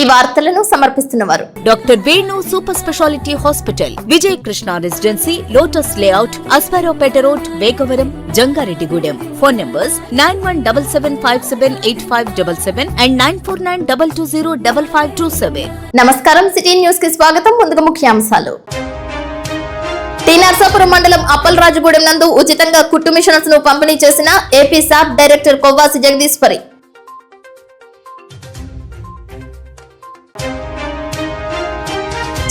ఈ వార్తలను సమర్పిస్తున్నవారు doctor Venu super speciality hospital, Vijay Krishna residency, lotus layout, Asparopeta road, Vegavaram, Jangareddygudem. Phone numbers 9177578577 and 9492205527. నమస్కారం, సిటీ న్యూస్ కి స్వాగతం. ముందుగా ముఖ్యాంశాలు. టీ నర్సాపురం మండలం అప్పలరాజుగూడెం నందు ఉచితంగా కుట్టు మిషన్స్ ను పంపిణీ చేసిన ఏపీ సాప్ డైరెక్టర్ కొవ్వాసి జగదీశ్వరి.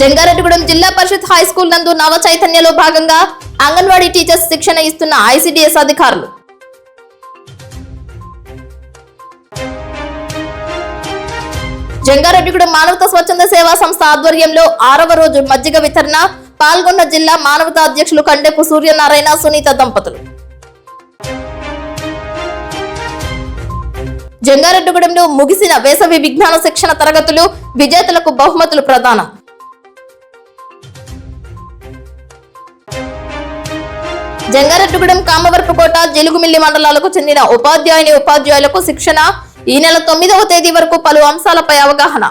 జంగారెడ్డిగూడెం జిల్లా పరిషత్ హై స్కూల్ నందు నవ చైతన్యలో భాగంగా అంగన్వాడీ టీచర్స్ శిక్షణ ఇస్తున్న ఐసిడిఎస్ అధికారులు. జంగారెడ్డిగూడెం మానవతా స్వచ్ఛంద సేవా సంస్థ ఆధ్వర్యంలో 6వ రోజు మజ్జిగ వితరణ. పాల్గొన్న జిల్లా మానవతా అధ్యక్షులు కండెపు సూర్యనారాయణ, సునీత దంపతులు. జంగారెడ్డిగూడెంలో ముగిసిన వేసవి విజ్ఞాన శిక్షణ తరగతులు, విజేతలకు బహుమతులు ప్రదానం. జంగారెడ్డిగూడెం, కామవరపుకోట, జిలుగుమిల్లి మండలాలకు చెందిన ఉపాధ్యాయులకు శిక్షణ. ఈ నెల 9వ తేదీ వరకు పలు అంశాలపై అవగాహన.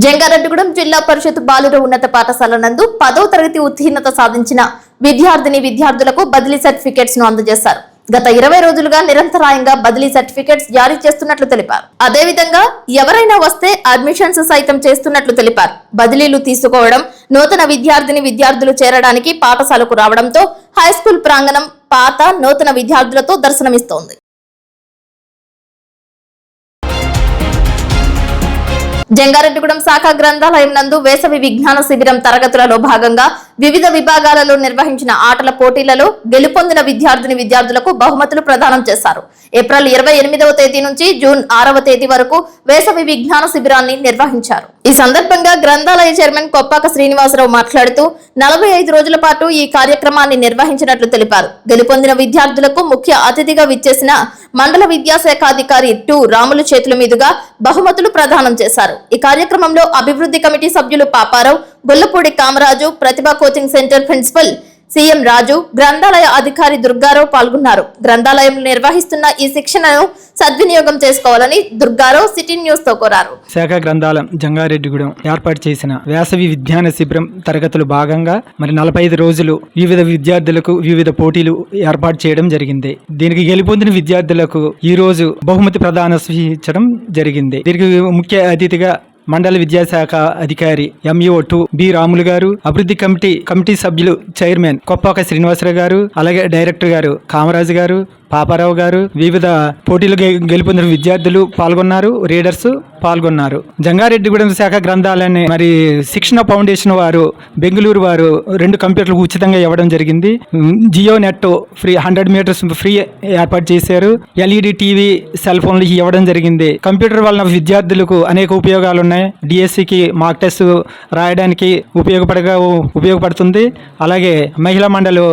జంగారెడ్డిగూడెం జిల్లా పరిషత్ బాలుర ఉన్నత పాఠశాల నందు 10వ తరగతి ఉత్తీర్ణత సాధించిన విద్యార్థులకు బదిలీ సర్టిఫికేట్స్ ను అందజేశారు. గత 20 రోజులుగా నిరంతరాయంగా బదిలీ సర్టిఫికేట్స్ జారీ చేస్తున్నట్లు తెలిపారు. అదేవిధంగా ఎవరైనా వస్తే అడ్మిషన్స్ సైతం చేస్తున్నట్లు తెలిపారు. బదిలీలు తీసుకోవడం, నూతన విద్యార్థులు చేరడానికి పాఠశాలకు రావడంతో హైస్కూల్ ప్రాంగణం పాత నూతన విద్యార్థులతో దర్శనమిస్తోంది. జంగారెడ్డిగూడెం శాఖ గ్రంథాలయం నందు వేసవి విజ్ఞాన శిబిరం తరగతులలో భాగంగా వివిధ విభాగాలలో నిర్వహించిన ఆటల పోటీలలో గెలుపొందిన విద్యార్థులకు బహుమతులు ప్రదానం చేశారు. ఏప్రిల్ 28వ తేదీ నుంచి జూన్ 6వ తేదీ వరకు వేసవి విజ్ఞాన శిబిరాన్ని నిర్వహించారు. ఈ సందర్భంగా గ్రంథాలయ చైర్మన్ కొప్పాక శ్రీనివాసరావు మాట్లాడుతూ 45 రోజుల పాటు ఈ కార్యక్రమాన్ని నిర్వహించినట్లు తెలిపారు. గెలుపొందిన విద్యార్థులకు ముఖ్య అతిథిగా విచ్చేసిన మండల విద్యాశాఖ అధికారి 2 రాములు చేతుల మీదుగా బహుమతులు ప్రదానం చేశారు. ఈ కార్యక్రమంలో అభివృద్ధి కమిటీ సభ్యులు పాపారావు, గొల్లపూడి కామరాజు, ప్రతిభా కోచింగ్ సెంటర్ ప్రిన్సిపల్ సిఎం రాజు, గ్రంథాలయ అధికారి దుర్గారావు పాల్గొన్నారు. గ్రంథాలయంలో నిర్వహిస్తున్న ఈ శిక్షణను సద్వినియోగం చేసుకోవాలని దుర్గారావు సిటీ న్యూస్ తో కోరారు. శాఖ గ్రంథాలయం జంగారెడ్డిగూడెం ఏర్పాటు చేసిన వేసవి విజ్ఞాన శిబిరం తరగతులు భాగంగా 45 రోజులు వివిధ విద్యార్థులకు వివిధ పోటీలు ఏర్పాటు చేయడం జరిగింది. దీనికి గెలుపొందిన విద్యార్థులకు ఈ రోజు బహుమతి ప్రదానం స్వీకరించడం జరిగింది. దీనికి ముఖ్య అతిథిగా మండల విద్యాశాఖ అధికారి MO2 బి రాములు గారు, అభివృద్ధి కమిటీ సభ్యులు చైర్మన్ కొప్పాక శ్రీనివాసరావు గారు, అలాగే డైరెక్టర్ గారు కామరాజు గారు, పాపారావు గారు, వివిధ పోటీలు గెలుపొందిన విద్యార్థులు పాల్గొన్నారు, రీడర్స్ పాల్గొన్నారు. జంగారెడ్డిగూడెం శాఖ గ్రంథాలయాన్ని మరి శిక్షణ ఫౌండేషన్ వారు బెంగళూరు వారు 2 కంప్యూటర్లు ఉచితంగా ఇవ్వడం జరిగింది. Jio net free 100 meters free ఏర్పాటు చేశారు. LED టీవీ, సెల్ ఫోన్లు ఇవ్వడం జరిగింది. కంప్యూటర్ వలన విద్యార్థులకు అనేక ఉపయోగాలు ఉన్నాయి. DSCకి మాక్ టెస్ట్ రాయడానికి ఉపయోగపడుతుంది. అలాగే మహిళా మండలి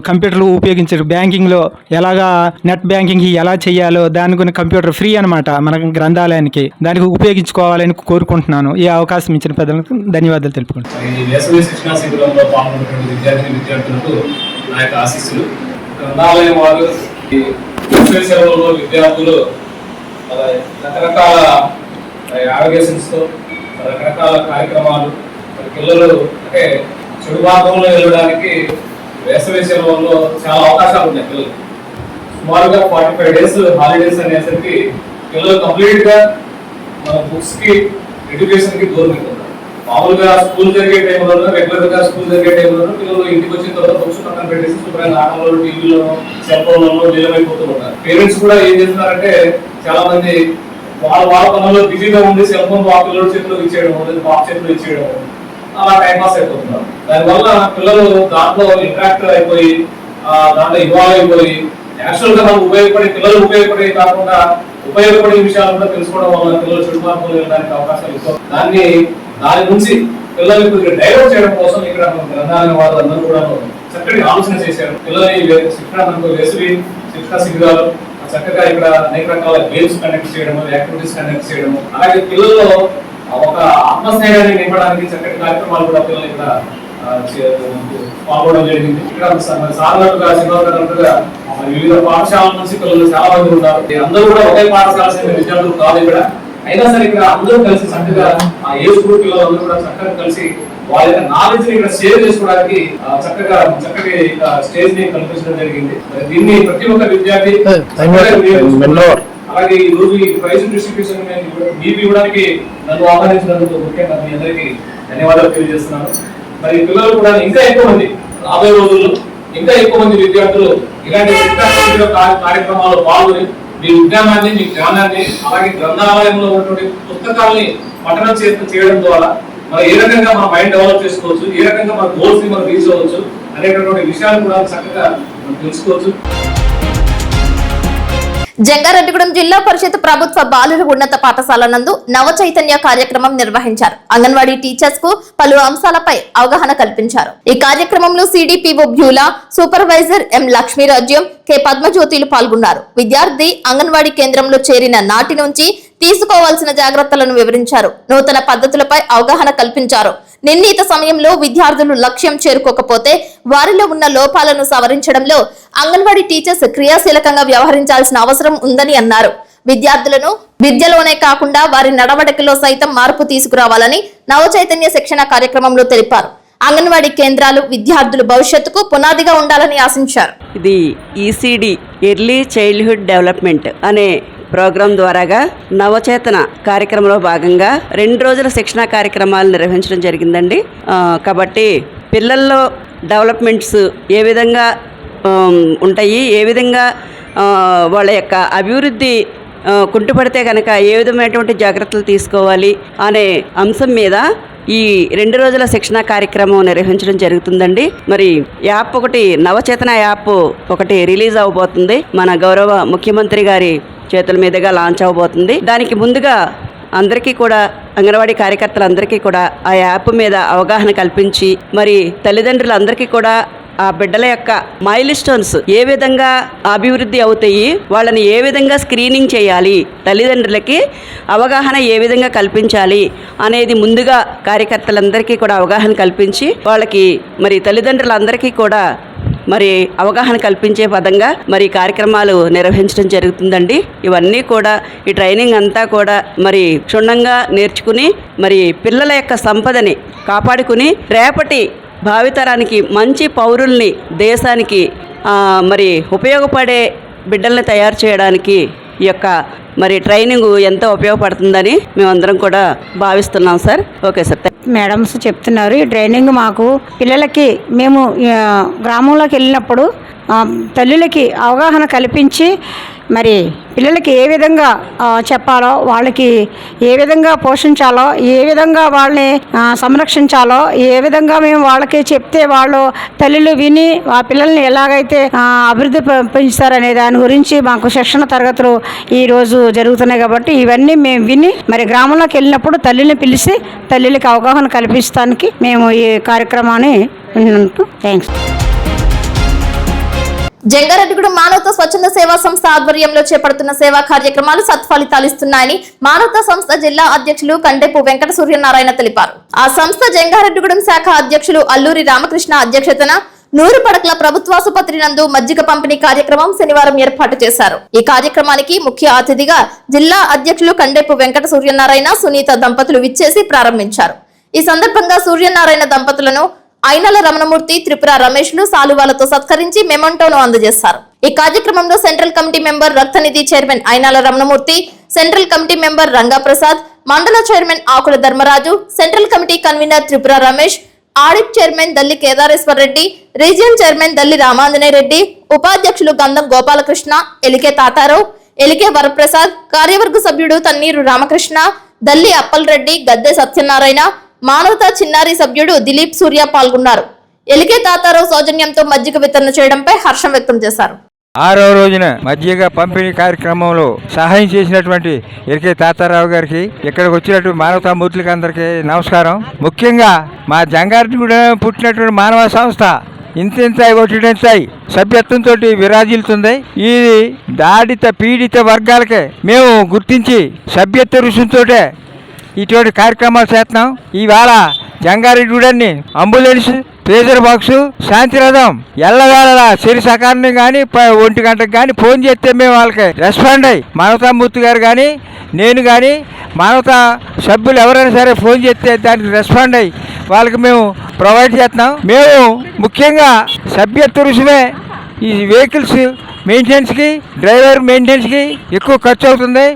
కంప్యూటర్లు ఉపయోగించారు. బ్యాంకింగ్ లో ఎలాగా నెట్ బ్యాంకింగ్ ఎలా చేయాలో దాని గురించి కంప్యూటర్ ఫ్రీ అనమాట మన గ్రంథాలయానికి. దానికి ఉపయోగించుకోవాలని కోరుకుంటున్నాను. ఈ అవకాశం ఇచ్చిన పెద్దలకు ధన్యవాదాలు తెలుపుకుంటున్నాను. రకరకాల యావిగేషన్స్తో రకరకాల కార్యక్రమాలు పిల్లలు అంటే చెడు మార్గంలో వెళ్ళడానికి వేసవి సెలవుల్లో చాలా అవకాశాలు ఉన్నాయి. పిల్లలు సుమారుగా 45 డేస్ హాలిడేస్ అనేసరికి పిల్లలు కంప్లీట్ గా మన బుక్స్ కి ఎడ్యుకేషన్ కి దూరం అవుతున్నారు. మామూలుగా స్కూల్ జరిగే టైంలో రెగ్యులర్ గా స్కూల్ జరిగే టైంలో పిల్లలు ఇంటికి వచ్చిన తర్వాత బుక్స్ పక్కన పెట్టేసి శుభ్రంగా ఆటలలో, టీవీలో, సెల్ ఫోన్లలో నిలబడిపోతూ ఉంటారు. పేరెంట్స్ కూడా ఏం చేస్తున్నారంటే చాలా మంది వాళ్ళ పనుల్లో బిజీగా ఉండి సెల్ ఫోన్ ఆ పిల్లల చేతిలో ఇచ్చేయడం, పాప చేతిలో ఇచ్చేయడం, అలా టైం పాస్ అయిపోతున్నారు. దానివల్ల పిల్లలు దాంట్లో ఇంటరాక్ట్ అయిపోయి దాంట్లో ఇన్వాల్వ్ అయిపోయి యాక్చువల్ గా మనకు పిల్లలు ఉపయోగపడే కాకుండా ఉపయోగపడే విషయాలు కూడా తెలుసుకోవడం వల్ల పిల్లలు చెడు మార్పులు వెళ్ళడానికి అవకాశాలు ఎక్కువ. దాని నుంచి పిల్లల్ని కొద్దిగా డైవర్ట్ చేయడం కోసం ఇక్కడ గ్రంథాలయం వారు అందరూ కూడా చక్కటి ఆలోచన చేశారు. పిల్లల్ని వేసవి శిక్షణ శిబిరాలు చక్కగా ఇక్కడ అనేక రకాల గేమ్స్ కండక్ట్ చేయడము, యాక్టివిటీస్ కండక్ట్ చేయడము, అలాగే పిల్లల్లో ఒక ఆత్మస్థైర్యాన్ని నింపడానికి చక్కటి కార్యక్రమాలు కూడా పిల్లలు ఇక్కడ పాల్గొనడం జరిగింది. ఇక్కడ సాధారణంగా శివరాత్రిగా వివిధ పాఠశాలల నుంచి పిల్లలు చాలా మంది ఉన్నారు. అందరూ కూడా ఒకే పాఠశాల చెందిన విద్యార్థులు కాదు ఇక్కడ. అయినా సరే ఇక్కడ అందరూ కలిసి చక్కగా ఆ ఏజ్ గ్రూప్ పిల్లలందరూ కూడా చక్కగా కలిసి వాళ్ళ యొక్క నాలెడ్జ్ ని ఇక్కడ షేర్ చేసుకోవడానికి చక్కటి స్టేజ్ ని కల్పించడం జరిగింది. దీన్ని ప్రతి ఒక్క విద్యార్థి అలాగే ఈ రోజు ఈ ప్రైజ్ డిస్ట్రిబ్యూషన్ మీకు ఇవ్వడానికి నన్ను ఆహ్వానించినందుకు ముఖ్యంగా మీ అందరికీ ధన్యవాదాలు తెలియజేస్తున్నాను. మరి పిల్లలు కూడా ఇంకా ఎక్కువ మంది రాబోయే రోజుల్లో ఇంకా ఎక్కువ మంది విద్యార్థులు ఇలాంటి కార్యక్రమాల్లో పాల్గొని మీ విజ్ఞానాన్ని, మీ జ్ఞానాన్ని, అలాగే గ్రంథాలయంలో ఉన్నటువంటి పుస్తకాలని పఠనం చేయడం ద్వారా మనం ఏ రకంగా మన మైండ్ డెవలప్ చేసుకోవచ్చు, ఏ రకంగా మన గోల్స్ ని మనం రీచ్ అవ్వచ్చు అనేటటువంటి విషయాలు కూడా చక్కగా మనం తెలుసుకోవచ్చు. జంగారెడ్డిగూడెం జిల్లా పరిషత్ ప్రభుత్వ బాలుర ఉన్నత పాఠశాల నందు నవ చైతన్య కార్యక్రమం నిర్వహించారు. అంగన్వాడీ టీచర్స్ కు పలు అంశాలపై అవగాహన కల్పించారు. ఈ కార్యక్రమంలో సిడిపిఓ బ్యూలా, సూపర్వైజర్ ఎం లక్ష్మీరాజ్యం, కె పద్మజ్యోతిలు పాల్గొన్నారు. విద్యార్థి అంగన్వాడీ కేంద్రంలో చేరిన నాటి నుంచి తీసుకోవాల్సిన జాగ్రత్తలను వివరించారు. నూతన పద్ధతులపై అవగాహన కల్పించారు. నిర్ణీత సమయంలో విద్యార్థులు లక్ష్యం చేరుకోకపోతే వారిలో ఉన్న లోపాలను సవరించడంలో అంగన్వాడీ టీచర్స్ క్రియాశీలకంగా వ్యవహరించాల్సిన అవసరం ఉందని అన్నారు. విద్యార్థులను విద్యలోనే కాకుండా వారి నడవడికలో సైతం మార్పు తీసుకురావాలని నవచైతన్య శిక్షణ కార్యక్రమంలో తెలిపారు. అంగన్వాడీ కేంద్రాలు విద్యార్థుల భవిష్యత్తుకు పునాదిగా ఉండాలని ఆశించారు. ఇది ఈసీడీ ఎర్లీ చైల్డ్హుడ్ డెవలప్మెంట్ అనే ప్రోగ్రాం ద్వారాగా నవచేతన కార్యక్రమంలో భాగంగా 2 రోజుల శిక్షణ కార్యక్రమాలు నిర్వహించడం జరిగిందండి. కాబట్టి పిల్లల్లో డెవలప్మెంట్స్ ఏ విధంగా ఉంటాయి, ఏ విధంగా వాళ్ళ యొక్క అభివృద్ధి కుంటుపడితే కనుక ఏ విధమైనటువంటి జాగ్రత్తలు తీసుకోవాలి అనే అంశం మీద ఈ 2 రోజుల శిక్షణ కార్యక్రమం నిర్వహించడం జరుగుతుందండి. మరి యాప్ ఒకటి, నవచేతన యాప్ ఒకటి రిలీజ్ అవబోతుంది. మన గౌరవ ముఖ్యమంత్రి గారి చేతుల మీదుగా లాంచ్ అవబోతుంది. దానికి ముందుగా అందరికీ కూడా, అంగన్వాడీ కార్యకర్తలందరికీ కూడా ఆ యాప్ మీద అవగాహన కల్పించి, మరి తల్లిదండ్రులందరికీ కూడా ఆ బిడ్డల యొక్క మైల్ స్టోన్స్ ఏ విధంగా అభివృద్ధి అవుతాయి, వాళ్ళని ఏ విధంగా స్క్రీనింగ్ చేయాలి, తల్లిదండ్రులకి అవగాహన ఏ విధంగా కల్పించాలి అనేది ముందుగా కార్యకర్తలందరికీ కూడా అవగాహన కల్పించి, వాళ్ళకి మరి తల్లిదండ్రులందరికీ కూడా మరి అవగాహన కల్పించే పదంగా మరి కార్యక్రమాలు నిర్వహించడం జరుగుతుందండి. ఇవన్నీ కూడా ఈ ట్రైనింగ్ అంతా కూడా మరి క్షుణ్ణంగా నేర్చుకుని మరి పిల్లల యొక్క సంపదని కాపాడుకుని రేపటి భావితరానికి మంచి పౌరుల్ని, దేశానికి మరి ఉపయోగపడే బిడ్డల్ని తయారు చేయడానికి ఈ యొక్క మరి ట్రైనింగ్ ఎంతో ఉపయోగపడుతుందని మేమందరం కూడా భావిస్తున్నాం సార్. Okay sir. మేడమ్స్ చెప్తున్నారు ఈ ట్రైనింగ్ మాకు పిల్లలకి, మేము గ్రామంలోకి వెళ్ళినప్పుడు తల్లులకి అవగాహన కల్పించి మరి పిల్లలకి ఏ విధంగా చెప్పాలో, వాళ్ళకి ఏ విధంగా పోషించాలో, ఏ విధంగా వాళ్ళని సంరక్షించాలో, ఏ విధంగా మేము వాళ్ళకి చెప్తే వాళ్ళు తల్లులు విని ఆ పిల్లల్ని ఎలాగైతే అభివృద్ధి పెంచుతారనే దాని గురించి మాకు శిక్షణ తరగతులు ఈరోజు జరుగుతున్నాయి. కాబట్టి ఇవన్నీ మేము విని మరి గ్రామంలోకి వెళ్ళినప్పుడు తల్లిని పిలిచి తల్లులకి అవగాహన కల్పించడానికి మేము ఈ కార్యక్రమాన్ని థ్యాంక్స్. జంగారెడ్డిగూడెం మానవతా స్వచ్ఛంద సేవా సంస్థ ఆధ్వర్యంలో చేపడుతున్న సేవా కార్యక్రమాలు సత్ఫలితాలు ఇస్తున్నాయని మానవతా సంస్థ జిల్లా అధ్యక్షులు కండెపు వెంకట సూర్యనారాయణ తెలిపారు. ఆ సంస్థ జంగారెడ్డిగూడెం శాఖ అధ్యక్షులు అల్లూరి రామకృష్ణ అధ్యక్షతన 100 పడకల ప్రభుత్వాసుపత్రి నందు మజ్జిగ పంపిణీ కార్యక్రమం శనివారం ఏర్పాటు చేశారు. ఈ కార్యక్రమానికి ముఖ్య అతిథిగా జిల్లా అధ్యక్షులు కండెపు వెంకట సూర్యనారాయణ, సునీత దంపతులు విచ్చేసి ప్రారంభించారు. ఈ సందర్భంగా సూర్యనారాయణ దంపతులను ఐనాల రమణమూర్తి, త్రిపుర రమేష్లు సాలువాలతో సత్కరించి మెమంటోను అందజేశారు. ఈ కార్యక్రమంలో సెంట్రల్ కమిటీ మెంబర్ రక్తనిధి chairman Ainala Ramanamurthy, central committee member Rangaprasad, mandal chairman Akula Dharmaraju, central committee convener Tripura Ramesh, audit chairman Dalli Kedareshwar Reddy, region chairman Dalli Ramanjaneya Reddy, ఉపాధ్యక్షులు గంధం గోపాలకృష్ణ, ఎలికే తాతారావు, ఎలికే వరప్రసాద్, కార్యవర్గ సభ్యుడు తన్నీరు రామకృష్ణ, దల్లి అప్పల్ రెడ్డి, గద్దె సత్యనారాయణ, మానవతా చిన్నారి సభ్యుడు దిలీప్ సూర్య పాల్గొన్నారు. ఎలికే తాతారావు సౌజన్యంతో మజ్జిగ వితరణ చేయడంపై హర్షం వ్యక్తం చేశారు. 6వ రోజున మజ్జిగ పంపిణీ కార్యక్రమంలో సహాయం చేసినటువంటి ఎలికే తాతారావు గారికి, ఇక్కడికి వచ్చినటువంటి మానవతా మూర్తులకి అందరికీ నమస్కారం. ముఖ్యంగా మా జంగారెడ్డిగూడెం పుట్టినటువంటి మానవ సంస్థ ఇంతింతాయి ఒట్టింతాయి సభ్యత్వంతో విరాజిల్లుతుంది. ఈ దాడిత పీడిత వర్గాలకే మేము గుర్తించి సభ్యత్వ రుసుంతో ఇటువంటి కార్యక్రమాలు చేస్తున్నాం. ఇవాళ జంగారెడ్డిగూడెన్ని అంబులెన్స్, ప్రెజర్ బాక్సు, శాంతిరథం ఎల్లవేళ సిరి సకాలని కానీ 1 గంటకు కానీ ఫోన్ చేస్తే మేము వాళ్ళకి రెస్పాండ్ అయ్యి మానవతామూర్తి గారు కానీ నేను కానీ మానవతా సభ్యులు ఎవరైనా సరే ఫోన్ చేస్తే దానికి రెస్పాండ్ అయ్యి వాళ్ళకి మేము ప్రొవైడ్ చేస్తున్నాం. మేము ముఖ్యంగా సభ్యత్వ రుసుమే ఈ వెహికల్స్ మెయింటెనెన్స్కి, డ్రైవర్ మెయింటెనెన్స్కి ఎక్కువ ఖర్చు అవుతుంది.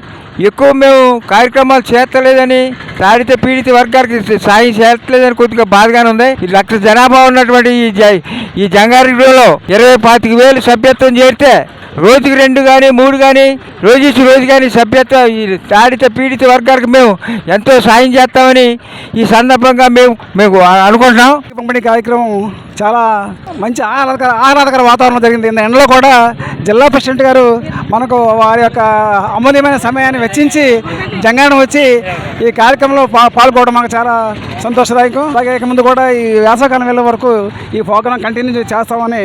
ఎక్కువ మేము కార్యక్రమాలు చేస్తలేదని, తాడిత పీడిత వర్గానికి సాయం చేస్తలేదని కొద్దిగా బాధగానే ఉంది. 1 లక్ష జనాభా ఉన్నటువంటి ఈ జంగారెడ్డిగూడెంలో 20-25 సభ్యత్వం చేరితే రోజుకి 2 కానీ 3 కానీ రోజు కానీ సభ్యత్వం ఈ తాడిత పీడిత వర్గాలకు మేము ఎంతో సాయం చేస్తామని ఈ సందర్భంగా మేము అనుకుంటున్నాం. పంపిణీ కార్యక్రమం చాలా మంచి ఆహ్లాదకర వాతావరణం జరిగింది. ఎండలో కూడా జిల్లా ప్రెసిడెంట్ గారు మనకు వారి యొక్క అమూల్యమైన సమయాన్ని వెచ్చించి జంగారం వచ్చి ఈ కార్యక్రమంలో పాల్గొనడం మాకు చాలా సంతోషదాయకం. అలాగే ఇక ముందు కూడా ఈ వేసవకాలం వెళ్ళే వరకు ఈ ప్రోగ్రాం కంటిన్యూ చేస్తామని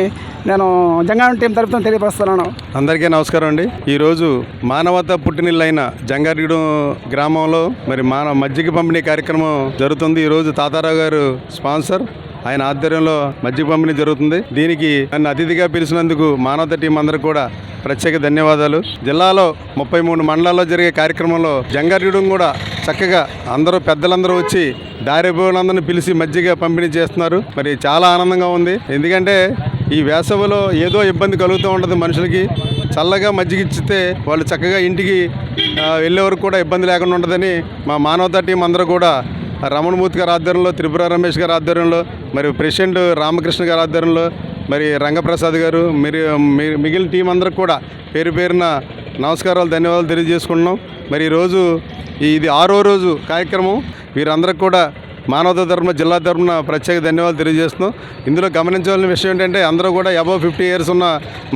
నేను జంగారం టీం తరపున తెలియపరుస్తున్నాను. అందరికీ నమస్కారం అండి. ఈరోజు మానవత పుట్టినిల్లైన జంగారెడ్డిగూడెం గ్రామంలో మరి మజ్జిగ పంపిణీ కార్యక్రమం జరుగుతుంది. ఈరోజు తాతారావు గారు స్పాన్సర్, ఆయన ఆధ్వర్యంలో మజ్జిగ పంపిణీ జరుగుతుంది. దీనికి నన్ను అతిథిగా పిలిచినందుకు మానవత టీం అందరూ కూడా ప్రత్యేక ధన్యవాదాలు. జిల్లాలో 33 మండలాల్లో జరిగే కార్యక్రమంలో జంగారెడ్డిగూడెం కూడా చక్కగా అందరూ పెద్దలందరూ వచ్చి దారిపోయినందరిని పిలిచి మజ్జిగ పంపిణీ చేస్తున్నారు. మరి చాలా ఆనందంగా ఉంది. ఎందుకంటే ఈ వేసవిలో ఏదో ఇబ్బంది కలుగుతూ ఉంటుంది మనుషులకి. చల్లగా మజ్జిగ ఇచ్చితే వాళ్ళు చక్కగా ఇంటికి వెళ్ళే వరకు కూడా ఇబ్బంది లేకుండా ఉంటుందని మా మానవతా టీం అందరూ కూడా రమణమూర్తి గారి ఆధ్వర్యంలో, త్రిపుర రమేష్ గారి ఆధ్వర్యంలో, మరి ప్రెసిడెంట్ రామకృష్ణ గారి ఆధ్వర్యంలో, మరి రంగప్రసాద్ గారు, మిగిలిన టీం అందరికి కూడా పేరు పేరున నమస్కారాలు, ధన్యవాదాలు తెలియజేసుకుంటున్నాం. మరి ఈరోజు ఇది 6వ రోజు కార్యక్రమం. వీరందరికి కూడా మానవతా తరపున, జిల్లా తరపున ప్రత్యేక ధన్యవాదాలు తెలియజేస్తున్నాం. ఇందులో గమనించవలసిన విషయం ఏంటంటే అందరూ కూడా అబవ్ 50 years ఉన్న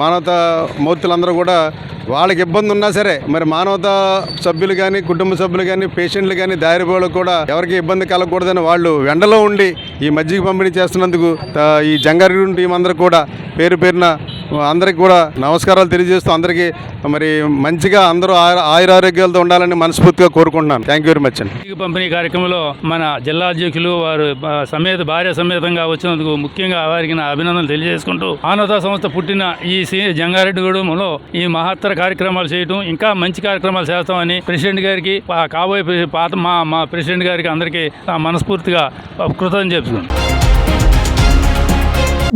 మానవతా మూర్తులందరూ కూడా వాళ్ళకి ఇబ్బంది ఉన్నా సరే మరి మానవతా సభ్యులు కానీ, కుటుంబ సభ్యులు కానీ, పేషెంట్లు కానీ, దారిపోవడానికి కూడా ఎవరికి ఇబ్బంది కలగకూడదని వాళ్ళు ఎండలో ఉండి ఈ మజ్జిగ పంపిణీ చేస్తున్నందుకు ఈ జంగారెడ్డిగూడెం టీం అందరూ కూడా పేరు పేరున అందరికి కూడా నమస్కారాలు తెలియజేస్తూ అందరికీ మరి మంచిగా అందరూ ఆయురారోగ్యాలతో ఉండాలని మనస్ఫూర్తిగా కోరుకుంటున్నాను. థ్యాంక్ యూ వెరీ మచ్ అండి. మజ్జిగ పంపిణీ కార్యక్రమంలో మన జిల్లా అధ్యక్షులు వారు భార్య సమేతంగా వచ్చినందుకు ముఖ్యంగా వారికి నా అభినందనలు తెలియజేసుకుంటూ మానవతా సంస్థ పుట్టిన ఈ జంగారెడ్డిగూడెంలో ఈ మహత్తర కార్యక్రమాలు చేయడం, ఇంకా మంచి కార్యక్రమాలు చేస్తామని ప్రెసిడెంట్ గారికి, కాబోయే మా ప్రెసిడెంట్ గారికి అందరికీ మనస్ఫూర్తిగా కృతజ్ఞతలు చెప్తున్నాను.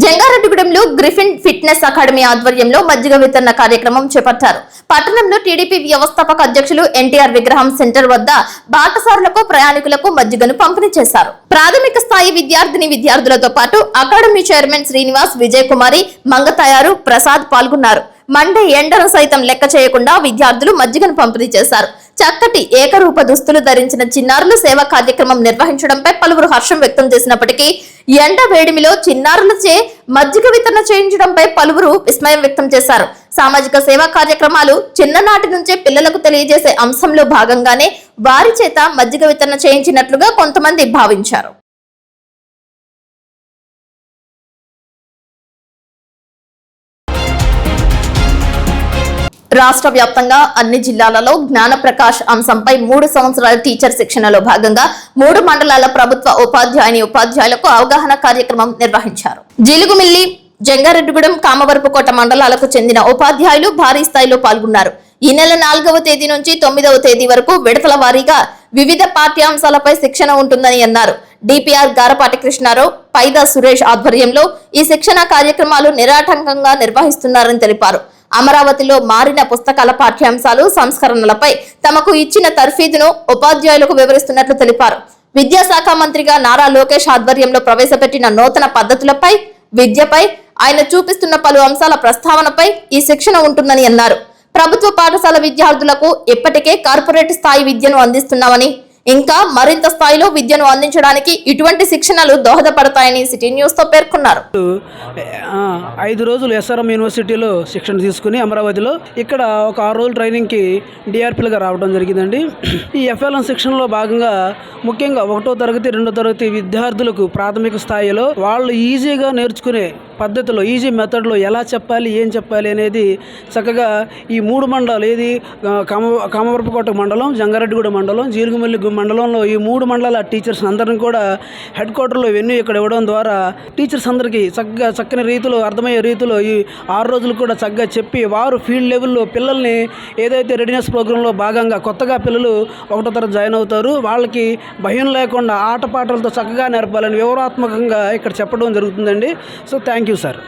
జంగారెడ్డిగూడెంలో గ్రిఫిన్ ఫిట్నెస్ అకాడమీ ఆధ్వర్యంలో మజ్జిగ వితరణ కార్యక్రమం చేపట్టారు. పట్టణంలో టీడీపీ వ్యవస్థాపక అధ్యక్షులు ఎన్టీఆర్ విగ్రహం సెంటర్ వద్ద బాటసారులకు, ప్రయాణికులకు మజ్జిగను పంపిణీ చేశారు. ప్రాథమిక స్థాయి విద్యార్థులతో పాటు అకాడమీ చైర్మన్ శ్రీనివాస్, విజయ్ కుమారి, మంగతయారు, ప్రసాద్ పాల్గొన్నారు. మండే ఎండను సైతం లెక్క చేయకుండా విద్యార్థులు మజ్జిగను పంపిణీ చేశారు. చక్కటి ఏకరూప దుస్తులు ధరించిన చిన్నారులు సేవా కార్యక్రమం నిర్వహించడంపై పలువురు హర్షం వ్యక్తం చేసినప్పటికీ ఎండ వేడిమిలో చిన్నారులచే మజ్జిగ వితరణ చేయించడంపై పలువురు విస్మయం వ్యక్తం చేశారు. సామాజిక సేవా కార్యక్రమాలు చిన్ననాటి నుంచే పిల్లలకు తెలియజేసే అంశంలో భాగంగానే వారి చేత మజ్జిగ వితరణ చేయించినట్లుగా కొంతమంది భావించారు. రాష్ట్ర వ్యాప్తంగా అన్ని జిల్లాలలో జ్ఞాన ప్రకాష్ అంశంపై 3 సంవత్సరాల టీచర్ శిక్షణలో భాగంగా 3 మండలాల ప్రభుత్వ ఉపాధ్యాయులకు అవగాహన కార్యక్రమం నిర్వహించారు. జిలుగుమిల్లి, జంగారెడ్డిగూడెం, కామవరపుకోట మండలాలకు చెందిన ఉపాధ్యాయులు భారీ స్థాయిలో పాల్గొన్నారు. ఈ నెల 4వ తేదీ నుంచి 9వ తేదీ వరకు విడతల వారీగా వివిధ పాఠ్యాంశాలపై శిక్షణ ఉంటుందని అన్నారు. డిపిఆర్ గారపాటి కృష్ణారావు, పైదా సురేష్ ఆధ్వర్యంలో ఈ శిక్షణ కార్యక్రమాలు నిరాటంకంగా నిర్వహిస్తున్నారని తెలిపారు. అమరావతిలో మారిన పుస్తకాల పాఠ్యాంశాలు, సంస్కరణలపై తమకు ఇచ్చిన తర్ఫీదును ఉపాధ్యాయులకు వివరిస్తున్నట్లు తెలిపారు. విద్యాశాఖ మంత్రిగా నారా లోకేష్ ఆధ్వర్యంలో ప్రవేశపెట్టిన నూతన పద్ధతులపై, విద్యపై ఆయన చూపిస్తున్న పలు అంశాల ప్రస్తావనపై ఈ శిక్షణ ఉంటుందని అన్నారు. ప్రభుత్వ పాఠశాల విద్యార్థులకు ఇప్పటికే కార్పొరేట్ స్థాయి విద్యను అందిస్తున్నామని, ఇంకా మరింత స్థాయిలో విద్యను అందించడానికి ఇటువంటి శిక్షణలు దోహదపడతాయని సిటీ న్యూస్ తో పేర్కొన్నారు. 5 రోజులు SRM యూనివర్సిటీలో శిక్షణ తీసుకుని అమరావతిలో ఇక్కడ ఒక 6 రోజుల ట్రైనింగ్కి డిఆర్పీలుగా రావడం జరిగిందండి. ఈ FLN శిక్షణలో భాగంగా ముఖ్యంగా 1వ తరగతి 2వ తరగతి విద్యార్థులకు ప్రాథమిక స్థాయిలో వాళ్ళు ఈజీగా నేర్చుకునే పద్ధతిలో ఈజీ మెథడ్లో ఎలా చెప్పాలి, ఏం చెప్పాలి అనేది చక్కగా ఈ 3 మండలాలు, ఏది కామవరపుకోట మండలం, జంగారెడ్డిగూడ మండలం, జీలుగుమల్లి మండలంలో ఈ 3 మండలాల టీచర్స్ అందరిని కూడా హెడ్ క్వార్టర్లో ఇవన్నీ ఇక్కడ ఇవ్వడం ద్వారా టీచర్స్ అందరికీ చక్కని రీతిలో అర్థమయ్యే రీతిలో ఈ 6 రోజులు కూడా చక్కగా చెప్పి వారు ఫీల్డ్ లెవెల్లో పిల్లల్ని ఏదైతే రెడీనెస్ ప్రోగ్రాంలో భాగంగా కొత్తగా పిల్లలు 1వ తరగతి జాయిన్ అవుతారు, వాళ్ళకి భయం లేకుండా ఆటపాటలతో చక్కగా నేర్పాలని వివరాత్మకంగా ఇక్కడ చెప్పడం జరుగుతుందండి. So thank you sir.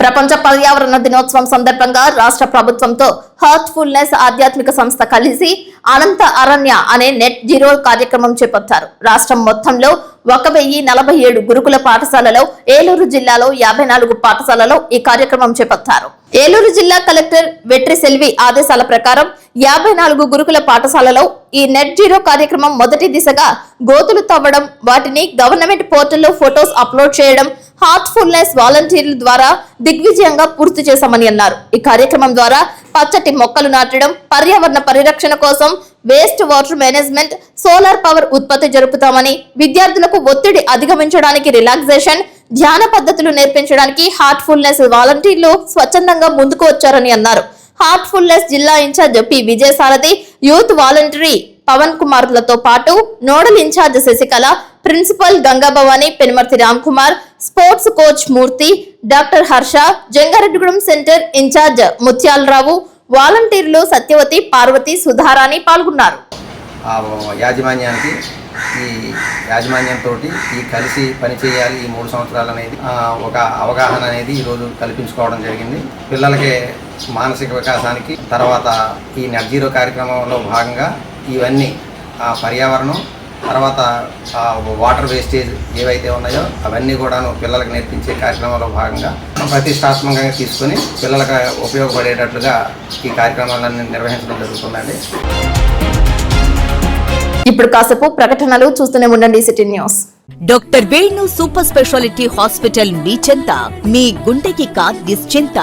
ప్రపంచ పర్యావరణ దినోత్సవం సందర్భంగా రాష్ట్ర ప్రభుత్వంతో హార్ట్ఫుల్నెస్ ఆధ్యాత్మిక సంస్థ కలిసి అనంత అరణ్య అనే నెట్ జీరో కార్యక్రమం చేపట్టారు. రాష్ట్రం మొత్తంలో 1047 గురుకుల పాఠశాలలో, ఏలూరు జిల్లాలో 54 పాఠశాలలో ఈ కార్యక్రమం చేపట్టారు. ఏలూరు జిల్లా కలెక్టర్ వెట్రి సెల్వి ఆదేశాల ప్రకారం 54 గురుకుల పాఠశాలలో ఈ నెట్ జీరో కార్యక్రమం మొదటి దిశగా గోతులు తవ్వడం, వాటిని గవర్నమెంట్ పోర్టల్లో ఫొటోస్ అప్లోడ్ చేయడం, హార్ట్ఫుల్నెస్ వాలంటీర్ల ద్వారా దిగ్విజయంగా పూర్తి చేశామని అన్నారు. ఈ కార్యక్రమం ద్వారా పచ్చటి మొక్కలు నాటడం, పర్యావరణ పరిరక్షణ కోసం waste water management, solar power ఉత్పత్తి జరుపుతామని, విద్యార్థులకు ఒత్తిడి అధిగమించడానికి రిలాక్సేషన్, ధ్యాన పద్ధతులు నేర్పించడానికి హార్ట్ఫుల్నెస్ వాలంటీర్లు స్వచ్ఛందంగా ముందుకు వచ్చారని అన్నారు. హార్ట్ఫుల్నెస్ జిల్లా incharge P Vijayasarathi, youth voluntary Pavan కుమార్లతో పాటు nodal incharge Sasikala, principal Gangabhavani, Penumarthi Ram Kumar, sports coach Murthy, doctor Harsha, Jangareddygudem centre incharge Mutyalarao, వాలంటీర్లు సత్యవతి, పార్వతి, సుధారాణి పాల్గొన్నారు. యాజమాన్యానికి ఈ యాజమాన్యంతో ఈ కలిసి పనిచేయాలి ఈ 3 సంవత్సరాలు అనేది ఒక అవగాహన అనేది ఈరోజు కల్పించుకోవడం జరిగింది. పిల్లలకి మానసిక వికాసానికి తర్వాత ఈ నెట్ జీరో కార్యక్రమంలో భాగంగా ఇవన్నీ పర్యావరణం, తర్వాత వాటర్ వేస్టేజ్ ఏవైతే ఉన్నాయో అవన్నీ కూడాను పిల్లలకు నేర్పించే కార్యక్రమంలో భాగంగా ప్రతిష్టాత్మకంగా తీసుకొని పిల్లలకు ఉపయోగపడేటట్లుగా ఈ కార్యక్రమాలను నిర్వహించడం జరుగుతుందండి. ఇప్పుడు కాసేపు ప్రకటనలు చూస్తూనే ఉండండి city news. Doctor Venu super speciality hospital మీ చెంత, మీ గుండెకి నిశ్చింత.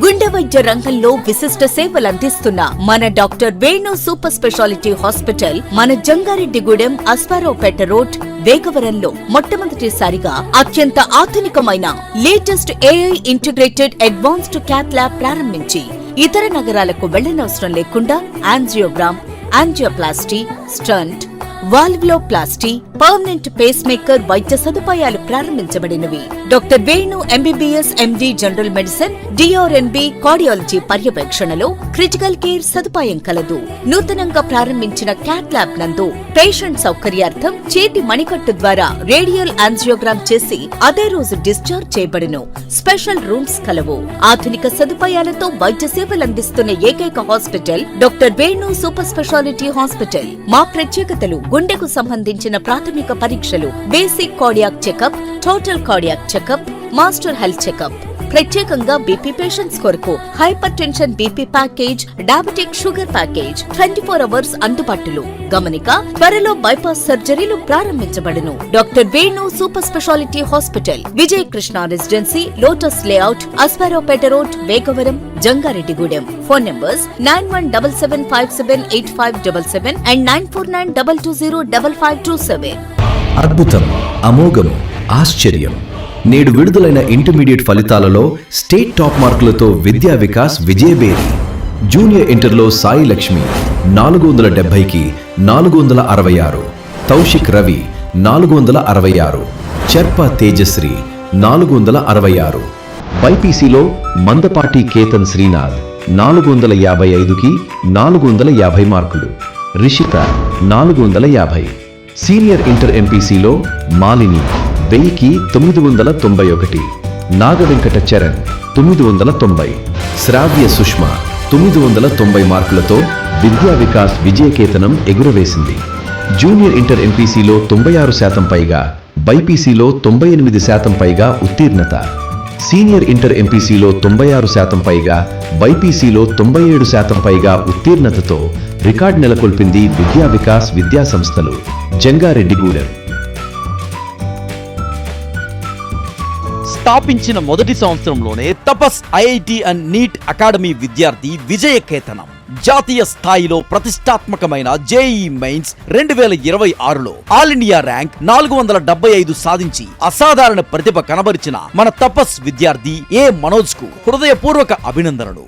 గుండె వైద్య రంగంలో విశిష్ట సేవలు అందిస్తున్న మన doctor Venu super speciality hospital మన జంగారెడ్డిగూడెం, అస్పారావుపేట రోడ్, వేగవరంలో మొట్టమొదటిసారిగా అత్యంత ఆధునికమైన latest AI integrated advanced cath lab ప్రారంభించి ఇతర నగరాలకు వెళ్లనవసరం లేకుండా angiogram, angioplasty, stent, valvuloplasty, permanent pacemaker వైద్య సదుపాయాలు ప్రారంభించబడినవి. Doctor Venu MBBS MD general medicine, DrNB cardiology పర్యవేక్షణలో క్రిటికల్ కేర్ సదుపాయం కలదు. నూతనంగా ప్రారంభించిన క్యాట్ ల్యాబ్ నందు పేషెంట్ సౌకర్యార్థం చేతి మణికట్టు ద్వారా రేడియల్ యాంజియోగ్రామ్ చేసి అదే రోజు డిశ్చార్జ్ చేయబడును. స్పెషల్ రూమ్స్ కలవు. ఆధునిక సదుపాయాలతో వైద్య సేవలందిస్తున్న ఏకైక hospital doctor Venu super speciality hospital. మా ప్రత్యేకతలు: గుండెకు సంబంధించిన ప్రాథమిక పరీక్షలు, basic cardiac checkup, total cardiac checkup, master health checkup. ప్రత్యేకంగా బీపీ పేషెంట్స్ కొరకు hypertension BP package, diabetic sugar package 24 hours అందుబాటులో. గమనిక: త్వరలో బైపాస్ సర్జరీలు ప్రారంభించబడును. Doctor Venu super speciality hospital, Vijaya Krishna residency, lotus layout, Asparaopeta road, Vegavaram, Jangareddygudem. Phone numbers 9177578577 and 9492205527. అద్భుతం, అమోఘం, ఆశ్చర్యం. నేడు విడుదలైన ఇంటర్మీడియట్ ఫలితాలలో స్టేట్ టాప్ మార్కులతో విద్యా వికాస్ విజయబేరి. జూనియర్ ఇంటర్లో సాయి లక్ష్మి 470కి 466, తౌషిక్ రవి 466, చెర్ప తేజశ్రీ 466. బైపీసీలో మందపాటి కేతన్ శ్రీనాథ్ 455కి 450 మార్కులు, రిషిత 450. సీనియర్ ఇంటర్ ఎంపీసీలో మాలిని 1000కి 991, నాగవెంకట చరణ్ 990, శ్రావ్య సుష్మ 990 మార్కులతో విద్యా వికాస్ విజయకేతనం ఎగురవేసింది. జూనియర్ ఇంటర్ ఎంపీసీలో 96% పైగా, బైపీసీలో 98% పైగా ఉత్తీర్ణత. సీనియర్ ఇంటర్ ఎంపీసీలో 96% పైగా, బైపీసీలో 97% పైగా ఉత్తీర్ణతతో రికార్డు నెలకొల్పింది విద్యా వికాస్ విద్యా సంస్థలు, జంగారెడ్డిగూడెం. స్థాపించిన మొదటి సంవత్సరంలోనే Tapas IIT and NEET academy విద్యార్థి విజయకేతనం. జాతీయ స్థాయిలో ప్రతిష్టాత్మకమైన జేఈ మెయిన్స్ 2026లో ఆల్ ఇండియా ర్యాంక్ 475 సాధించి అసాధారణ ప్రతిభ కనబరిచిన మన తపస్ విద్యార్థి ఏ మనోజ్ కు హృదయపూర్వక అభినందనలు.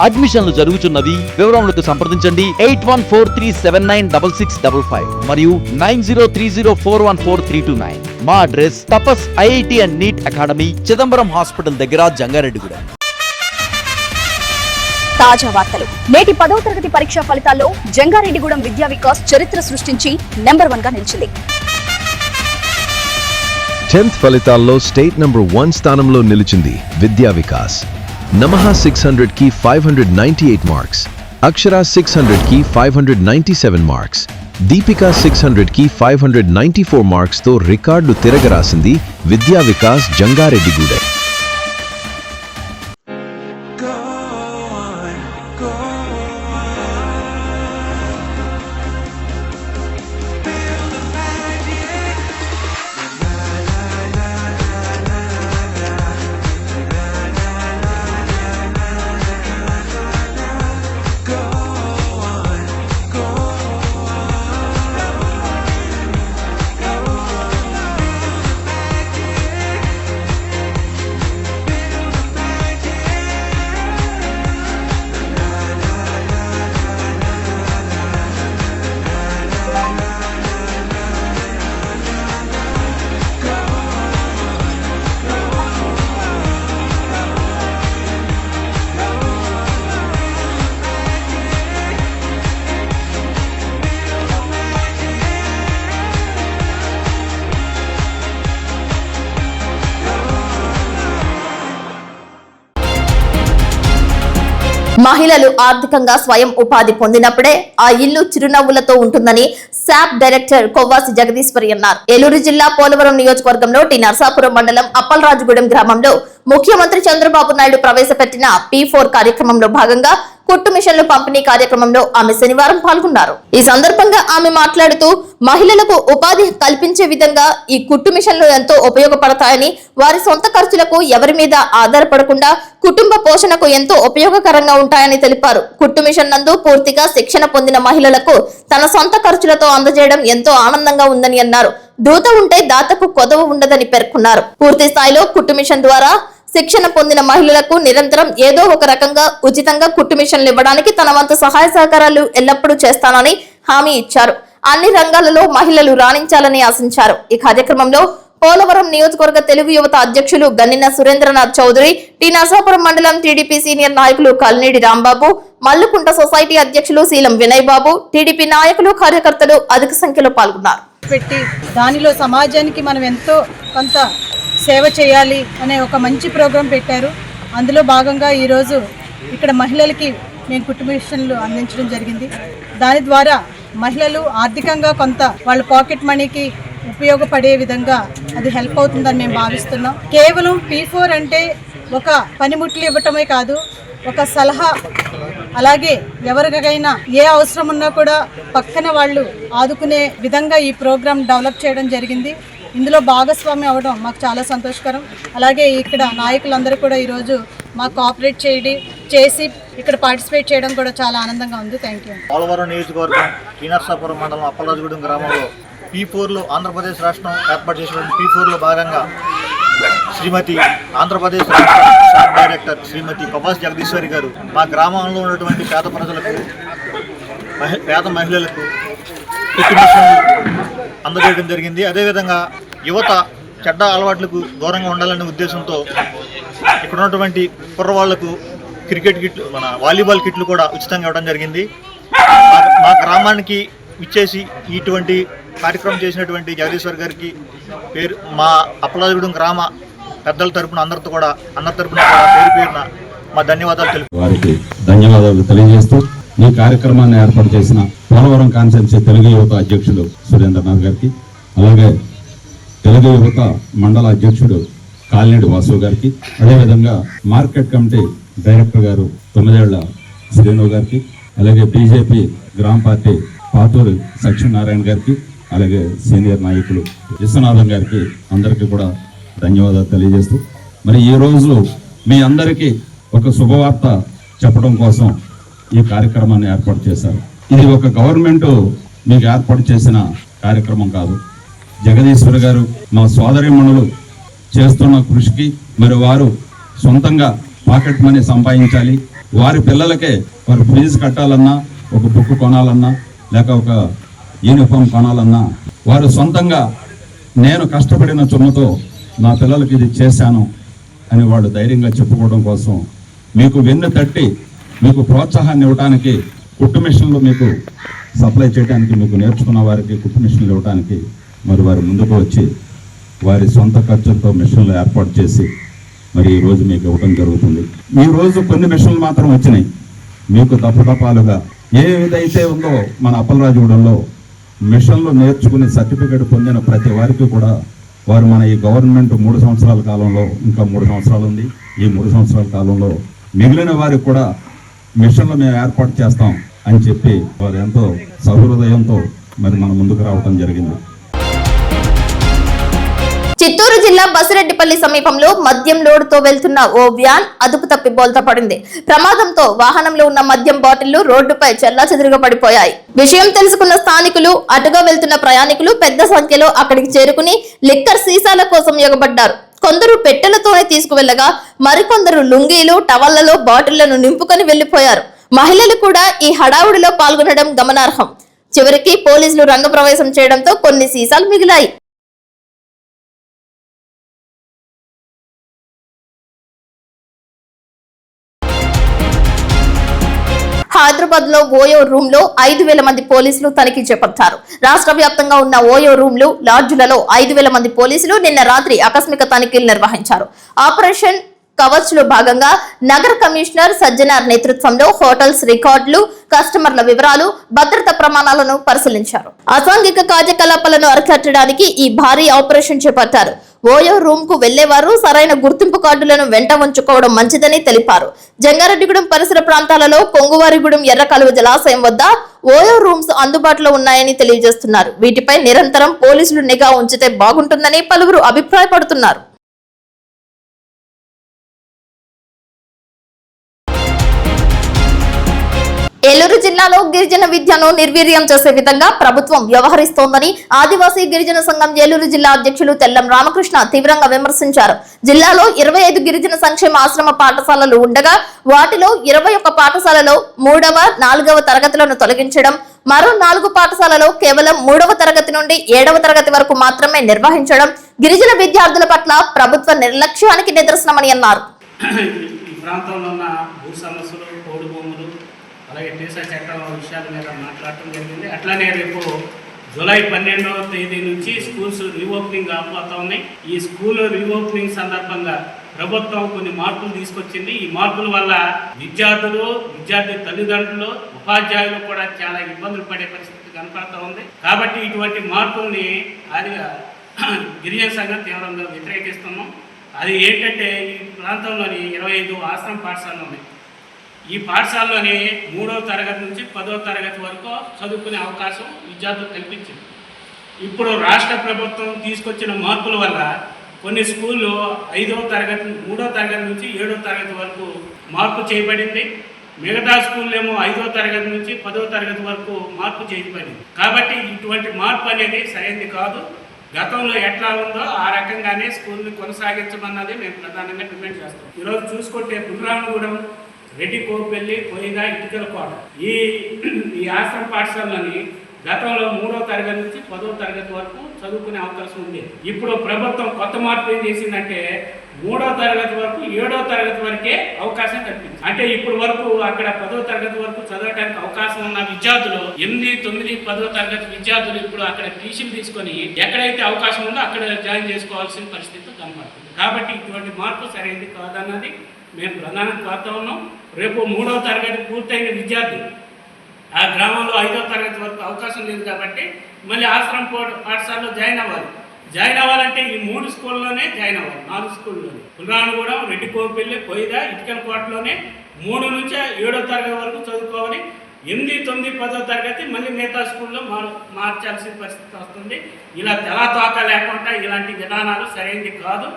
అడ్మిషన్లు జరుగుతున్నవి. వివరములకు సంప్రదించండి 8143796655 మరియు 9030414329. మా address Tapas IIT and NEET academy, Chidambaram hospital దగ్గర, జంగారెడ్డిగూడెం. తాజా వార్తలు. నేటి 10వ తరగతి పరీక్షా ఫలితాల్లో జంగారెడ్డిగూడెం విద్యా వికాస్ చరిత్ర సృష్టించి నెంబర్ 1 గా నిలిచింది. 10th ఫలితాల్లో స్టేట్ నంబర్ 1 స్థానంలో నిలిచింది విద్యా వికాస్. నమః 600 కి 598 మార్క్స్, అక్షర 600 కి 597 మార్క్స్, దీపిక 600 కి 594 మార్క్స్ తో రికార్డు తిరగరాసింది విద్యా వికాస్ జంగారెడ్డిగూడెం. మహిళలు ఆర్థికంగా స్వయం ఉపాధి పొందినప్పుడే ఆ ఇల్లు చిరునవ్వులతో ఉంటుందని శాప్ డైరెక్టర్ కొవ్వాసి జగదీశ్వరి అన్నారు. ఏలూరు జిల్లా పోలవరం నియోజకవర్గంలో టి నర్సాపురం మండలం అప్పలరాజుగూడెం గ్రామంలో ముఖ్యమంత్రి చంద్రబాబు నాయుడు ప్రవేశపెట్టిన P4 కార్యక్రమంలో భాగంగా కుట్టు మిషన్లు పంపిణీ కార్యక్రమంలో ఆమె శనివారం పాల్గొన్నారు. ఈ సందర్భంగా ఆమె మాట్లాడుతూ మహిళలకు ఉపాధి కల్పించే విధంగా ఈ కుట్టు మిషన్లు ఎంతో ఉపయోగపడతాయని, వారి సొంత ఖర్చులకు ఎవరి మీద ఆధారపడకుండా కుటుంబ పోషణకు ఎంతో ఉపయోగకరంగా ఉంటాయని తెలిపారు. కుట్టు మిషన్ నందు పూర్తిగా శిక్షణ పొందిన మహిళలకు తన సొంత ఖర్చులతో అందజేయడం ఎంతో ఆనందంగా ఉందని అన్నారు. దూత ఉంటే దాతకు కొదవ ఉండదని పేర్కొన్నారు. పూర్తి స్థాయిలో కుట్టు మిషన్ ద్వారా శిక్షణ పొందిన మహిళలకు నిరంతరం ఏదో ఒక రకంగా ఉచితంగా కుట్టు మిషన్లు ఇవ్వడానికి తన వంతు సహాయ సహకారాలు ఎల్లప్పుడూ చేస్తానని హామీ ఇచ్చారు. అన్ని రంగాలలో మహిళలు రాణించాలని ఆశించారు. ఈ కార్యక్రమంలో పోలవరం నియోజకవర్గ తెలుగు యువత అధ్యక్షులు గన్నిన సురేంద్రనాథ్ చౌదరి, టి నర్సాపురం మండలం టీడీపీ సీనియర్ నాయకులు కల్నేడి రాంబాబు, మల్లుకుంట సొసైటీ అధ్యక్షులు శీలం వినయ్ బాబు, టీడీపీ నాయకులు, కార్యకర్తలు అధిక సంఖ్యలో పాల్గొన్నారు. పెట్టి దానిలో సమాజానికి మనం ఎంతో కొంత సేవ చేయాలి అనే ఒక మంచి ప్రోగ్రాం పెట్టారు. అందులో భాగంగా ఈరోజు ఇక్కడ మహిళలకి మేము కుట్టు మిషన్లు అందించడం జరిగింది. దాని ద్వారా మహిళలు ఆర్థికంగా కొంత వాళ్ళ పాకెట్ మనీకి ఉపయోగపడే విధంగా అది హెల్ప్ అవుతుందని మేము భావిస్తున్నాం. కేవలం P4 అంటే ఒక పనిముట్లు ఇవ్వటమే కాదు, ఒక సలహా, అలాగే ఎవరికైనా ఏ అవసరం ఉన్నా కూడా పక్కన వాళ్ళు ఆదుకునే విధంగా ఈ ప్రోగ్రాం డెవలప్ చేయడం జరిగింది. ఇందులో భాగస్వామి అవ్వడం మాకు చాలా సంతోషకరం. అలాగే ఇక్కడ నాయకులందరూ కూడా ఈరోజు మాకు కోఆపరేట్ చేసి ఇక్కడ పార్టిసిపేట్ చేయడం కూడా చాలా ఆనందంగా ఉంది. Thank you. పోలవరం నియోజకవర్గం టి నర్సాపురం మండలం అప్పలరాజుగూడెం గ్రామంలో P4లో ఆంధ్రప్రదేశ్ రాష్ట్రం ఏర్పాటు చేసినటువంటి P4లో భాగంగా శ్రీమతి ఆంధ్రప్రదేశ్ రాష్ట్ర శాప్ డైరెక్టర్ శ్రీమతి కొవ్వాసి జగదీశ్వరి గారు మా గ్రామంలో ఉన్నటువంటి పేద ప్రజలకు, పేద మహిళలకు కుట్టు మిషన్లు అందజేయడం జరిగింది. అదేవిధంగా యువత చెడ్డ అలవాట్లకు దూరంగా ఉండాలనే ఉద్దేశంతో ఇక్కడ ఉన్నటువంటి కుర్రవాళ్లకు క్రికెట్ కిట్లు, మన వాలీబాల్ కిట్లు కూడా ఉచితంగా ఇవ్వడం జరిగింది. మా గ్రామానికి ఇచ్చేసి ఇటువంటి కార్యక్రమం చేసినటువంటి జగదీశ్వర్ గారికి మా అప్పలాజగూడెం గ్రామ పెద్దల తరపున అందరి తరపున పేరు పేరున మా ధన్యవాదాలు తెలుపు వారికి ధన్యవాదాలు తెలియజేస్తూ ఈ కార్యక్రమాన్ని ఏర్పాటు చేసిన పోలవరం కాన్స్టిట్యున్సీ తెలుగు యువత అధ్యక్షుడు సురేంద్రనాథ్ గారికి, అలాగే తెలుగు యువత మండల అధ్యక్షుడు కాలినేడు వాసు గారికి, అదేవిధంగా మార్కెట్ కమిటీ డైరెక్టర్ గారు తొమ్మిదేళ్ల శ్రీను గారికి, అలాగే బీజేపీ గ్రామ పార్టీ పాతూరు సత్యనారాయణ గారికి, అలాగే సీనియర్ నాయకులు విశ్వనాథం గారికి అందరికీ కూడా ధన్యవాదాలు తెలియజేస్తూ, మరి ఈరోజు మీ అందరికీ ఒక శుభవార్త చెప్పడం కోసం ఈ కార్యక్రమాన్ని ఏర్పాటు చేశారు. ఇది ఒక గవర్నమెంట్ మీకు ఏర్పాటు చేసిన కార్యక్రమం కాదు. జగదీశ్వర్ గారు మా సోదరీమణులు చేస్తున్న కృషికి మరి వారు సొంతంగా పాకెట్ మనీ సంపాదించాలి, వారి పిల్లలకే వారు ఫీజు కట్టాలన్నా, ఒక బుక్ కొనాలన్నా, లేక ఒక యూనిఫామ్ కొనాలన్నా వారు సొంతంగా నేను కష్టపడిన సొమ్ముతో నా పిల్లలకి ఇది చేశాను అని వాళ్ళు ధైర్యంగా చెప్పుకోవడం కోసం మీకు వెన్ను తట్టి మీకు ప్రోత్సాహాన్ని ఇవ్వడానికి కుట్టు మిషన్లు మీకు సప్లై చేయడానికి, మీకు నేర్చుకున్న వారికి కుట్టు మిషన్లు ఇవ్వడానికి మరి వారు ముందుకు వచ్చి వారి సొంత ఖర్చులతో మిషన్లు ఏర్పాటు చేసి మరి ఈరోజు మీకు ఇవ్వడం జరుగుతుంది. ఈరోజు కొన్ని మిషన్లు మాత్రం వచ్చినాయి. మీకు తప్పతపాలుగా ఏదైతే ఉందో మన అప్పలరాజగూడెంలో మిషన్లు నేర్చుకుని సర్టిఫికేట్ పొందిన ప్రతి వారికి కూడా వారు మన ఈ గవర్నమెంట్ 3 సంవత్సరాల కాలంలో, ఇంకా 3 సంవత్సరాలు ఉంది, ఈ 3 సంవత్సరాల కాలంలో మిగిలిన వారికి కూడా మిషన్లు మేము ఏర్పాటు చేస్తాం అని చెప్పి వారు ఎంతో సహృదయంతో మరి మన ముందుకు రావడం జరిగింది. చిత్తూరు జిల్లా బసిరెడ్డిపల్లి సమీపంలో మద్యం లోడుతో వెళ్తున్న ఓ వ్యాన్ అదుపు తప్పి బోల్తా పడింది. ప్రమాదంతో వాహనంలో ఉన్న మద్యం బాటిళ్లు రోడ్డుపై చెల్లాచెదురుగా పడిపోయాయి. విషయం తెలుసుకున్న స్థానికులు, అటుగా వెళ్తున్న ప్రయాణికులు పెద్ద సంఖ్యలో అక్కడికి చేరుకుని లిక్కర్ సీసాల కోసం ఎగబడ్డారు. కొందరు పెట్టెలతోనే తీసుకువెళ్లగా మరికొందరు లుంగీలు, టవళ్లలో బాటిళ్లను నింపుకొని వెళ్లిపోయారు. మహిళలు కూడా ఈ హడావుడిలో పాల్గొనడం గమనార్హం. చివరికి పోలీసులు రంగప్రవేశం చేయడంతో కొన్ని సీసాలు మిగిలాయి. హైదరాబాద్ లో ఓయో రూమ్ లో 5,000 మంది పోలీసులు తనిఖీ చేపట్టారు. రాష్ట్ర వ్యాప్తంగా ఉన్న ఓయో రూమ్లు, లాడ్జ్లలో 5,000 మంది పోలీసులు నిన్న రాత్రి ఆకస్మిక తనిఖీలు నిర్వహించారు. ఆపరేషన్ కవచ్ లో భాగంగా నగర కమిషనర్ సజ్జనార్ నేతృత్వంలో హోటల్స్ రికార్డులు, కస్టమర్ల వివరాలు, భద్రతా ప్రమాణాలను పరిశీలించారు. అసాంఘిక కార్యకలాపాలను అరికట్టడానికి ఈ భారీ ఆపరేషన్ చేపట్టారు. ఓయో రూమ్ కు వెళ్లేవారు సరైన గుర్తింపు కార్డులను వెంట ఉంచుకోవడం మంచిదని తెలిపారు. జంగారెడ్డిగూడెం పరిసర ప్రాంతాలలో కొంగువారిగూడెం ఎర్రకాలువ జలాశయం వద్ద ఓయో రూమ్స్ అందుబాటులో ఉన్నాయని తెలియజేస్తున్నారు. వీటిపై నిరంతరం పోలీసులు నిఘా ఉంచితే బాగుంటుందని పలువురు అభిప్రాయపడుతున్నారు. ఏలూరు జిల్లాలో గిరిజన విద్యను నిర్వీర్యం చేసే విధంగా ప్రభుత్వం వ్యవహరిస్తోందని ఆదివాసీ గిరిజన సంఘం ఏలూరు జిల్లా అధ్యక్షులు తెల్లం రామకృష్ణ తీవ్రంగా విమర్శించారు. జిల్లాలో 25 గిరిజన సంక్షేమ ఆశ్రమ పాఠశాలలు ఉండగా వాటిలో 21 పాఠశాలలో 3వ, 4వ తరగతులను తొలగించడం, మరో 4 పాఠశాలలో కేవలం 3వ తరగతి నుండి 7వ తరగతి వరకు మాత్రమే నిర్వహించడం గిరిజన విద్యార్థుల పట్ల ప్రభుత్వ నిర్లక్ష్యానికి నిదర్శనమని అన్నారు. అలాగే టీసా చట్టం విషయాల మీద మాట్లాడటం జరిగింది. అట్లానే రేపు జూలై 12వ తేదీ నుంచి స్కూల్స్ రీఓపెనింగ్ అవబోతా ఉన్నాయి. ఈ స్కూల్ రీఓపెనింగ్ సందర్భంగా ప్రభుత్వం కొన్ని మార్పులు తీసుకొచ్చింది. ఈ మార్పుల వల్ల విద్యార్థి తల్లిదండ్రులు, ఉపాధ్యాయులు కూడా చాలా ఇబ్బందులు పడే పరిస్థితి కనపడతా ఉంది. కాబట్టి ఇటువంటి మార్పుల్ని గిరిజన సంఘం తీవ్రంగా వ్యతిరేకిస్తున్నాం. అది ఏంటంటే ఈ ప్రాంతంలోని 25 ఆశ్రమ పాఠశాలలు ఉన్నాయి. ఈ పాఠశాలలోని 3వ తరగతి నుంచి 10వ తరగతి వరకు చదువుకునే అవకాశం విద్యార్థులకు కల్పించింది. ఇప్పుడు రాష్ట్ర ప్రభుత్వం తీసుకొచ్చిన మార్పుల వల్ల కొన్ని స్కూళ్ళు 3వ తరగతి నుంచి 7వ తరగతి వరకు మార్పు చేయబడింది. మిగతా స్కూళ్ళు ఏమో 5వ తరగతి నుంచి 10వ తరగతి వరకు మార్పు చేయబడింది. కాబట్టి ఇటువంటి మార్పు అనేది సరైనది కాదు. గతంలో ఎట్లా ఉందో ఆ రకంగానే స్కూల్ని కొనసాగించమన్నది మేము ప్రధానంగా డిమాండ్ చేస్తాం. ఈరోజు చూసుకుంటే పునరామగూడెం, రెడ్డి కోపెల్లి, కొయిదా, ఇటుకల కోట ఈ ఆశ్రమ పాఠశాలని గతంలో 3వ తరగతి నుంచి 10వ తరగతి వరకు చదువుకునే అవకాశం ఉంది. ఇప్పుడు ప్రభుత్వం కొత్త మార్పు ఏం చేసిందంటే 3వ తరగతి వరకు 7వ తరగతి వరకే అవకాశం కల్పించింది. అంటే ఇప్పుడు వరకు అక్కడ 10వ తరగతి వరకు చదవడానికి అవకాశం ఉన్న విద్యార్థులు 8, 9, 10వ తరగతి విద్యార్థులు ఇప్పుడు అక్కడ టీసీలు తీసుకొని ఎక్కడైతే అవకాశం ఉందో అక్కడ జాయిన్ చేసుకోవాల్సిన పరిస్థితి కనపడుతుంది. కాబట్టి ఇటువంటి మార్పు సరైనది కాదన్నది మేము ప్రధానంగా కోరుతా ఉన్నాం. రేపు 3వ తరగతి పూర్తయిన విద్యార్థులు ఆ గ్రామంలో 5వ తరగతి వరకు అవకాశం లేదు కాబట్టి మళ్ళీ ఆశ్రమ పాఠశాలలో జాయిన్ అవ్వాలంటే ఈ 3 స్కూల్లోనే జాయిన్ అవ్వాలి. 4 స్కూల్లోనే పుల్రానుగూడెం, రెడ్డికోపల్లి, కొయిదా, ఇటుకలకోటలోనే 3 నుంచి 7వ తరగతి వరకు చదువుకోవాలి. 8, 9, 10వ తరగతి మళ్ళీ మిగతా స్కూల్లో మార్చాల్సిన పరిస్థితి వస్తుంది. ఇలా తెలాతోక లేకుండా ఇలాంటి విధానాలు సరైనది కాదు.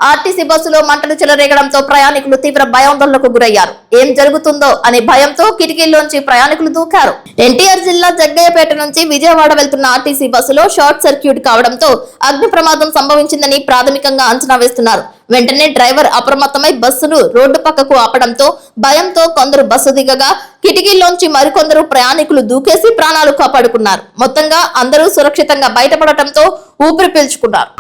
ఆర్టీసీ బస్సులో మంటలు చెలరేగడంతో ప్రయాణికులు తీవ్ర భయాందోళనకు గురయ్యారు. ఏం జరుగుతుందో అనే భయంతో కిటికీల్లోంచి ప్రయాణికులు దూకారు. ఎన్టీఆర్ జిల్లా జగ్గయ్యపేట నుంచి విజయవాడ వెళ్తున్న ఆర్టీసీ బస్సులో షార్ట్ సర్క్యూట్ కావడంతో అగ్ని ప్రమాదం సంభవించిందని ప్రాథమికంగా అంచనా వేస్తున్నారు. వెంటనే డ్రైవర్ అప్రమత్తమై బస్సును రోడ్డు పక్కకు ఆపడంతో భయంతో కొందరు బస్సు దిగగా కిటికీల్లోంచి మరికొందరు ప్రయాణికులు దూకేసి ప్రాణాలు కాపాడుకున్నారు. మొత్తంగా అందరూ సురక్షితంగా బయటపడటంతో ఊపిరి పీల్చుకున్నారు.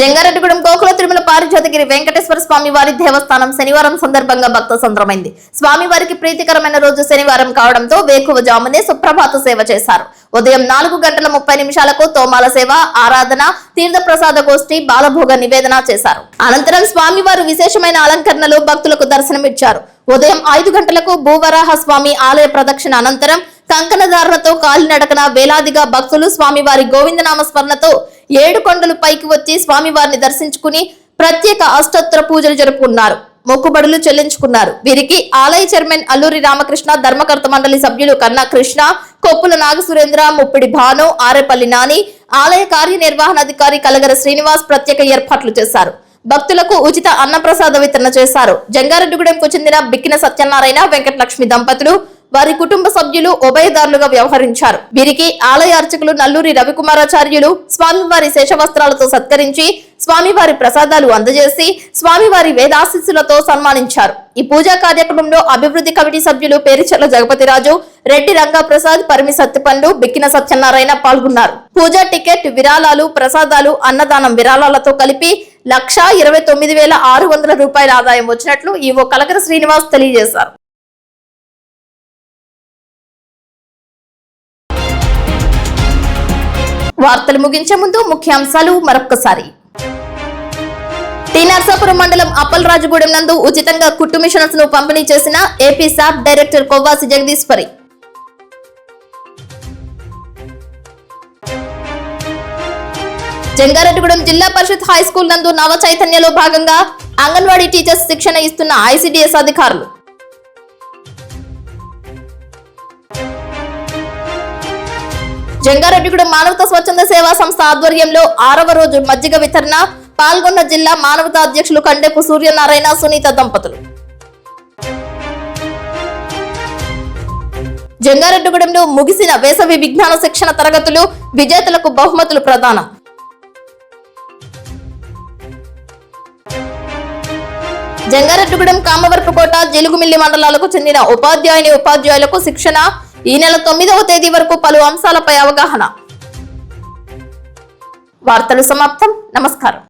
జంగారెడ్డిగూడెం గోకుల తిరుమల పారిజాతగిరి వెంకటేశ్వర స్వామి వారి దేవస్థానం శనివారం సందర్భంగా భక్త సంద్రమైంది. స్వామివారికి ప్రీతికరమైన రోజు శనివారం కావడంతో వేకువజామునే సుప్రభాత సేవ చేశారు. ఉదయం 4:30 తోమాల సేవ, ఆరాధన, తీర్థ ప్రసాద గోష్ఠి, బాలభోగ నివేదన చేశారు. అనంతరం స్వామివారు విశేషమైన అలంకరణలో భక్తులకు దర్శనమిచ్చారు. ఉదయం 5 గంటలకు భూవరాహ స్వామి ఆలయ ప్రదక్షిణ అనంతరం కంకణదారులతో కాలినడకన వేలాదిగా భక్తులు స్వామివారి గోవిందనామ స్మరణతో 7 కొండలు పైకి వచ్చి స్వామివారిని దర్శించుకుని ప్రత్యేక అష్టోత్తర పూజలు జరుపుకున్నారు. మొక్కుబడులు చెల్లించుకున్నారు. వీరికి ఆలయ చైర్మన్ అల్లూరి రామకృష్ణ, ధర్మకర్త మండలి సభ్యులు కన్నా కృష్ణ, కొప్పుల నాగసురేంద్ర, ముప్పిడి భాను, ఆరేపల్లి నాని, ఆలయ కార్యనిర్వహణాధికారి కలగర శ్రీనివాస్ ప్రత్యేక ఏర్పాట్లు చేశారు. భక్తులకు ఉచిత అన్నప్రసాద వితరణ చేశారు. జంగారెడ్డిగూడెంకు చెందిన బిక్కిన సత్యనారాయణ, వెంకటలక్ష్మి దంపతులు వారి కుటుంబ సభ్యులు ఉభయదారులుగా వ్యవహరించారు. వీరికి ఆలయ అర్చకులు నల్లూరి రవికుమారాచార్యులు స్వామివారి శేషవస్త్రాలతో సత్కరించి స్వామివారి ప్రసాదాలు అందజేసి స్వామివారి వేదాశీస్సులతో సన్మానించారు. ఈ పూజా కార్యక్రమంలో అభివృద్ధి కమిటీ సభ్యులు పేరిచెర్ల జగపతిరాజు, రెడ్డి రంగప్రసాద్, పరిమి సత్తిపండు, బిక్కిన సత్యనారాయణ పాల్గొన్నారు. పూజా టికెట్, విరాళాలు, ప్రసాదాలు, అన్నదానం విరాళాలతో కలిపి 1,29,600 రూపాయల ఆదాయం వచ్చినట్లు ఈవో కలగర శ్రీనివాస్ తెలియజేశారు. వార్తలు ముగించే ముందు ముఖ్యాంశాలు మరొక్కసారి. టీ నర్సాపురం మండలం అప్పలరాజుగూడెం నందు ఉచితంగా కుట్టు మిషన్స్ ను పంపిణీ చేసిన ఏపీ సాప్ డైరెక్టర్ కొవ్వాసి జగదీశ్వరి. జంగారెడ్డిగూడెం జిల్లా పరిషత్ హై స్కూల్ నందు నవ చైతన్యలో భాగంగా అంగన్వాడీ టీచర్స్ శిక్షణ ఇస్తున్న ఐసిడిఎస్ అధికారులు. జంగారెడ్డిగూడెం మానవతా స్వచ్ఛంద సేవా సంస్థ ఆధ్వర్యంలో 6వ రోజు మజ్జిగ వితరణ. పాల్గొన్న జిల్లా మానవతా అధ్యక్షులు కండెపు సూర్యనారాయణ, సునీత దంపతులు. జంగారెడ్డిగూడెంలో ముగిసిన వేసవి విజ్ఞాన శిక్షణ తరగతులు, విజేతలకు బహుమతులు ప్రదానం. జంగారెడ్డిగూడెం, కామవరపుకోట, జిలుగుమిల్లి మండలాలకు చెందిన ఉపాధ్యాయులకు శిక్షణ. ఈ నెల 9వ తేదీ వరకు పలు అంశాలపై అవగాహన. వార్తలు సమాప్తం. నమస్కారం.